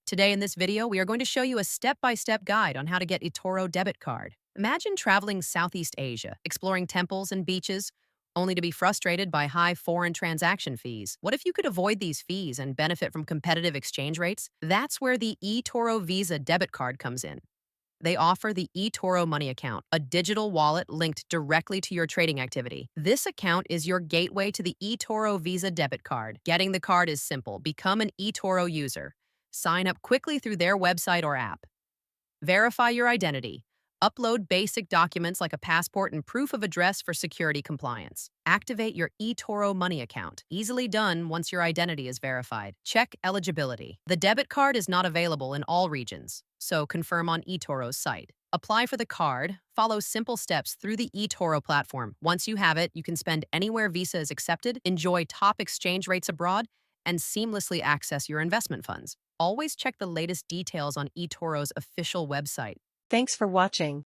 Today in this video, we are going to show you a step-by-step guide on how to get Etoro debit card. Imagine traveling Southeast Asia, exploring temples and beaches, only to be frustrated by high foreign transaction fees. What if you could avoid these fees and benefit from competitive exchange rates? That's where the Etoro Visa debit card comes in. They offer the Etoro Money Account, a digital wallet linked directly to your trading activity. This account is your gateway to the Etoro Visa debit card. Getting the card is simple. Become an Etoro user. Sign up quickly through their website or app. Verify your identity. Upload basic documents like a passport and proof of address for security compliance. Activate your eToro Money account. Easily done once your identity is verified. Check eligibility. The debit card is not available in all regions, so confirm on eToro's site. Apply for the card. Follow simple steps through the eToro platform. Once you have it, you can spend anywhere Visa is accepted, enjoy top exchange rates abroad, and seamlessly access your investment funds. Always check the latest details on eToro's official website. Thanks for watching.